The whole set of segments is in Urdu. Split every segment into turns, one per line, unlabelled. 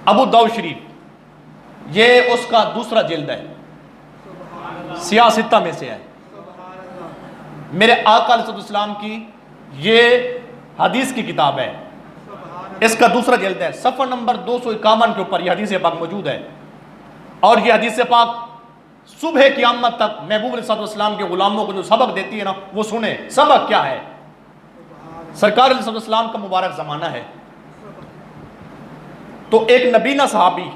ابو داؤد شریف، یہ اس کا دوسرا جلد ہے، سیاہ ستہ میں سے ہے۔ میرے آقا علیہ السلام کی یہ حدیث کی کتاب ہے، اس کا دوسرا جلد ہے، صفحہ نمبر 251 کے اوپر یہ حدیث پاک موجود ہے۔ اور یہ حدیث پاک صبح قیامت تک محبوب علیہ السلام کے غلاموں کو جو سبق دیتی ہے نا، وہ سنیں سبق کیا ہے۔ سرکار علیہ السلام کا مبارک زمانہ ہے، تو ایک نبینہ صحابی،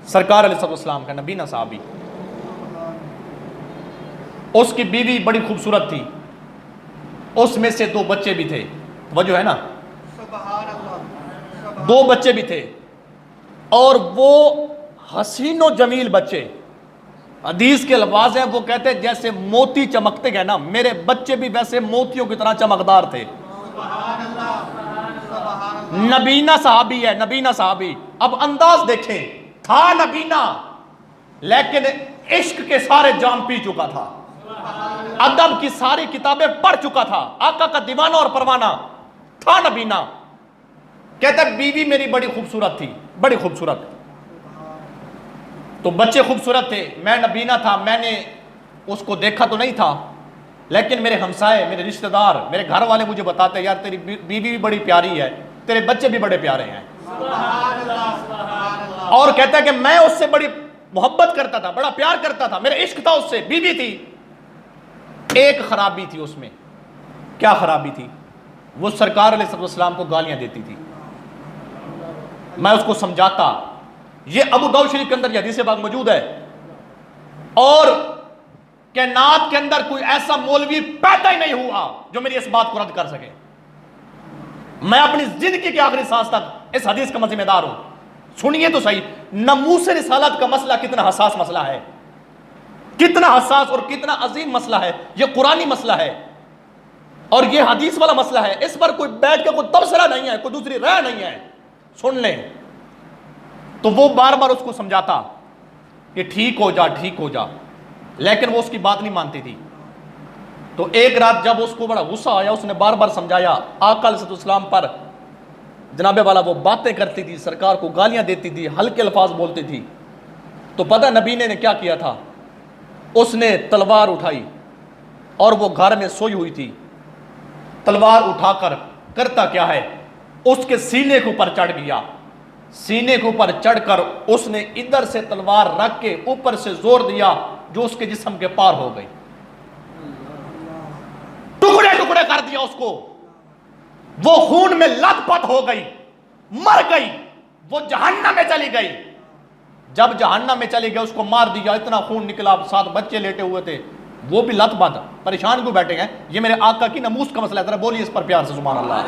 سرکار علیہ السلام کا نبینہ صحابی، اس کی بیوی بڑی خوبصورت تھی، اس میں سے 2 بچے بھی تھے، وجہ ہے نا، 2 بچے بھی تھے، اور وہ حسین و جمیل بچے، حدیث کے الفاظ ہیں، وہ کہتے ہیں جیسے موتی چمکتے گئے نا، میرے بچے بھی ویسے موتیوں کی طرح چمکدار تھے۔ نبینہ صحابی ہے، نبینہ صحابی، اب انداز دیکھیں، تھا نبینہ لیکن عشق کے سارے جام پی چکا تھا، ادب کی ساری کتابیں پڑھ چکا تھا، آقا کا دیوانہ اور پروانہ تھا نبینہ۔ کہتا ہے بیوی میری بڑی خوبصورت تھی، بڑی خوبصورت، تو بچے خوبصورت تھے، میں نبینہ تھا، میں نے اس کو دیکھا تو نہیں تھا، لیکن میرے ہمسائے، میرے رشتہ دار، میرے گھر والے مجھے بتاتے ہیں یار تیری بیوی بھی بڑی پیاری ہے، تیرے بچے بھی بڑے پیارے ہیں۔ اور کہتا ہے کہ میں اس سے بڑی محبت کرتا تھا، بڑا پیار کرتا تھا، میرا عشق تھا اس سے، بیوی تھی۔ ایک خرابی تھی اس میں، کیا خرابی تھی؟ وہ سرکار علیہ السلام کو گالیاں دیتی تھی۔ میں اس کو سمجھاتا، یہ ابو داؤد شریف کے اندر یہ حدیث پاک موجود ہے، اور کائنات کے اندر کوئی ایسا مولوی پیدا ہی نہیں ہوا جو میری اس بات کو رد کر سکے۔ میں اپنی زندگی کے آخری سانس تک اس حدیث کا ذمہ دار ہوں۔ سنیے تو صحیح، ناموس رسالت کا مسئلہ کتنا حساس مسئلہ ہے، کتنا حساس اور کتنا عظیم مسئلہ ہے، یہ قرآنی مسئلہ ہے اور یہ حدیث والا مسئلہ ہے، اس پر کوئی بیٹھ کے کوئی تبصرہ نہیں ہے، کوئی دوسری رائے نہیں ہے، سن لیں۔ تو وہ بار بار اس کو سمجھاتا کہ ٹھیک ہو جا، ٹھیک ہو جا، لیکن وہ اس کی بات نہیں مانتی تھی۔ تو ایک رات جب اس کو بڑا غصہ آیا، اس نے بار بار سمجھایا، آقا علیہ السلام پر جناب والا وہ باتیں کرتی تھی، سرکار کو گالیاں دیتی تھی، ہلکے الفاظ بولتی تھی، تو پتہ نبی نے کیا کیا تھا؟ اس نے تلوار اٹھائی، اور وہ گھر میں سوئی ہوئی تھی، تلوار اٹھا کر کرتا کیا ہے، اس کے سینے کے اوپر چڑھ گیا، سینے کے اوپر چڑھ کر اس نے ادھر سے تلوار رکھ کے اوپر سے زور دیا جو اس کے جسم کے پار ہو گئی، ٹکڑے ٹکڑے کر دیا اس کو، وہ خون میں لت پت ہو گئی، مر گئی، وہ جہنم میں چلی گئی۔ جب جہنم میں چلی گئی اس کو مار دیا، اتنا خون نکلا، 7 بچے لیٹے ہوئے تھے، وہ بھی لت پت، پریشان کیوں بیٹھے ہیں؟ یہ میرے آقا کی ناموس کا مسئلہ ہے، ذرا بولیے اس پر پیار سے سبحان اللہ۔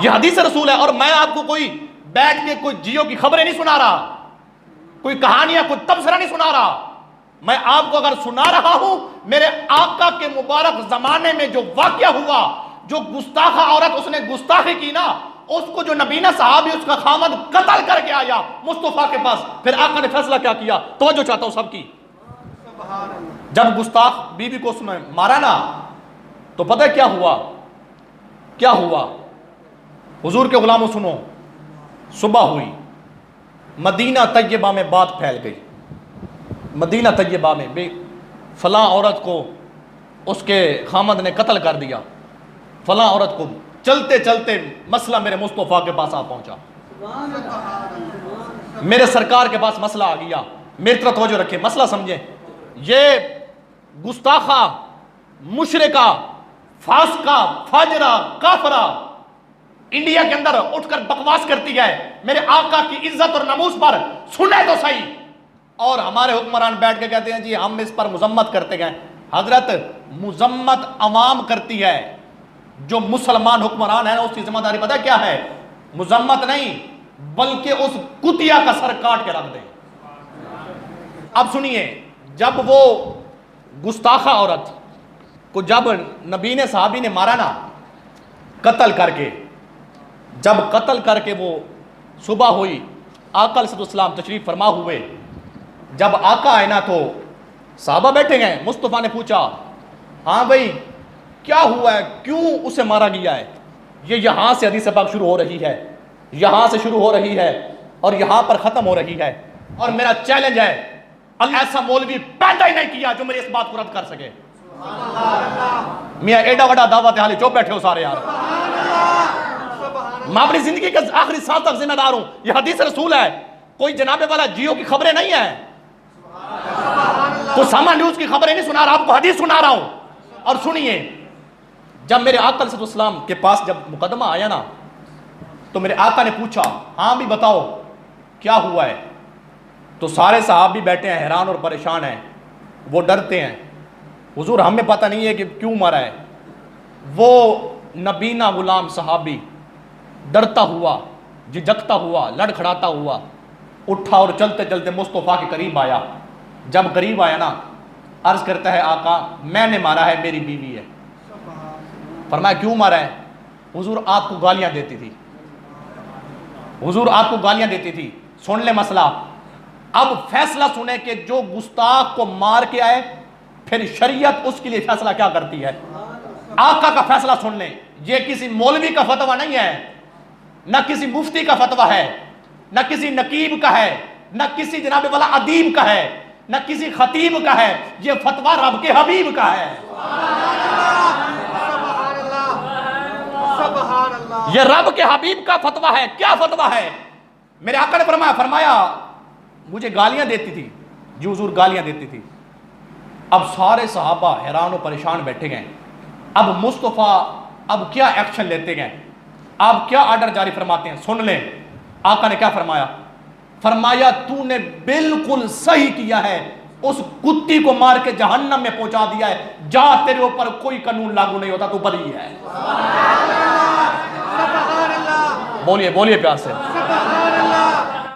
یہ حدیث رسول ہے، اور میں آپ کو کوئی بیٹھ کے کوئی جیو کی خبریں نہیں سنا رہا، کوئی کہانیاں، کوئی تبصرہ نہیں سنا رہا، میں آپ کو اگر سنا رہا ہوں میرے آقا کے مبارک زمانے میں جو واقعہ ہوا، جو گستاخہ عورت اس نے گستاخی کی نا، اس کو جو نبینہ صحابی اس کا خامد قتل کر کے آیا مصطفیٰ کے پاس، پھر آقا نے فیصلہ کیا کیا؟ توجہ چاہتا ہوں سب کی۔ جب گستاخ بیوی کو اس نے مارا نا، تو پتہ کیا ہوا؟ کیا ہوا؟ حضور کے غلاموں سنو، صبح ہوئی، مدینہ طیبہ میں بات پھیل گئی، مدینہ طیبہ میں بے فلاں عورت کو اس کے خامد نے قتل کر دیا، فلاں عورت کو، چلتے چلتے مسئلہ میرے مصطفیٰ کے پاس آ پہنچا، میرے سرکار کے پاس مسئلہ آ گیا۔ میری طرف توجہ رکھیں، مسئلہ سمجھیں، یہ گستاخہ، مشرکہ، فاسقہ، فاجرہ، کافرہ انڈیا کے اندر اٹھ کر بکواس کرتی ہے میرے آقا کی عزت اور ناموس پر، سنے تو صحیح، اور ہمارے حکمران بیٹھ کے کہتے ہیں جی ہم اس پر مذمت کرتے گئے۔ حضرت مذمت عوام کرتی ہے، جو مسلمان حکمران ہیں اس کی ذمہ داری پتہ کیا ہے؟ مذمت نہیں بلکہ اس کتیا کا سر کاٹ کے رکھ دیں۔ اب سنیے، جب وہ گستاخہ عورت کو جب نبی نے صحابی نے مارا نا قتل کر کے، جب قتل کر کے وہ صبح ہوئی، آقا علیہ السلام تشریف فرما ہوئے، جب آقا آئے نا تو صحابہ بیٹھے گئے، مصطفیٰ نے پوچھا ہاں بھائی کیا ہوا ہے، کیوں اسے مارا گیا ہے؟ یہ یہاں سے حدیث پاک شروع ہو رہی ہے یہاں سے شروع ہو رہی ہے اور یہاں پر ختم ہو رہی ہے، اور میرا چیلنج ہے ایسا مولوی پیدا ہی نہیں کیا جو میری اس بات کو رد کر سکے۔ میاں ایڈا وڈا دعوت حالی چوپ بیٹھے ہو سارے یار، میں اپنی زندگی کے آخری سال تک ذمہ دار ہوں، یہ حدیث رسول ہے، کوئی جناب والا جیو کی خبریں نہیں ہیں، تو ساما نیوز کی خبریں نہیں سنا رہا، آپ کو حدیث سنا رہا ہوں۔ اور سنیے، جب میرے آقا علیہ السلام کے پاس جب مقدمہ آیا نا، تو میرے آقا نے پوچھا ہاں بھی بتاؤ کیا ہوا ہے، تو سارے صحابی بیٹھے ہیں حیران اور پریشان ہیں، وہ ڈرتے ہیں، حضور ہمیں پتہ نہیں ہے کہ کیوں مرا ہے۔ وہ نبینا غلام صحابی ڈرتا ہوا، جھجکتا ہوا، لڑکھڑاتا ہوا اٹھا اور چلتے چلتے مصطفیٰ کے قریب آیا۔ جب قریب آیا نا، عرض کرتا ہے آقا میں نے مارا ہے، میری بیوی ہے۔ فرمایا کیوں مارا ہے؟ حضور آپ کو گالیاں دیتی تھی، حضور آپ کو گالیاں دیتی تھی۔ سن لے مسئلہ، اب فیصلہ سنیں کہ جو گستاخ کو مار کے آئے پھر شریعت اس کے لیے فیصلہ کیا کرتی ہے۔ آقا کا فیصلہ سن لیں، یہ کسی مولوی کا فتویٰ نہیں ہے، نہ کسی مفتی کا فتویٰ ہے، نہ کسی نقیب کا ہے، نہ کسی جناب والا ادیب کا ہے، نہ کسی خطیب کا ہے، یہ فتویٰ رب کے حبیب کا ہے۔ یہ رب کے حبیب کا فتویٰ ہے۔ کیا فتویٰ ہے؟ میرے آقا نے فرمایا مجھے گالیاں دیتی تھی جی، حضور گالیاں دیتی تھی۔ اب سارے صحابہ حیران و پریشان بیٹھے گئے، اب مصطفیٰ اب کیا ایکشن لیتے گئے، اب کیا آرڈر جاری فرماتے ہیں، سن لیں۔ آقا نے کیا فرمایا؟ فرمایا تو نے بالکل صحیح کیا ہے، اس کتی کو مار کے جہنم میں پہنچا دیا ہے، جا تیرے اوپر کوئی قانون لاگو نہیں ہوتا، تو بری ہے۔ بولیے بولیے پیار سے۔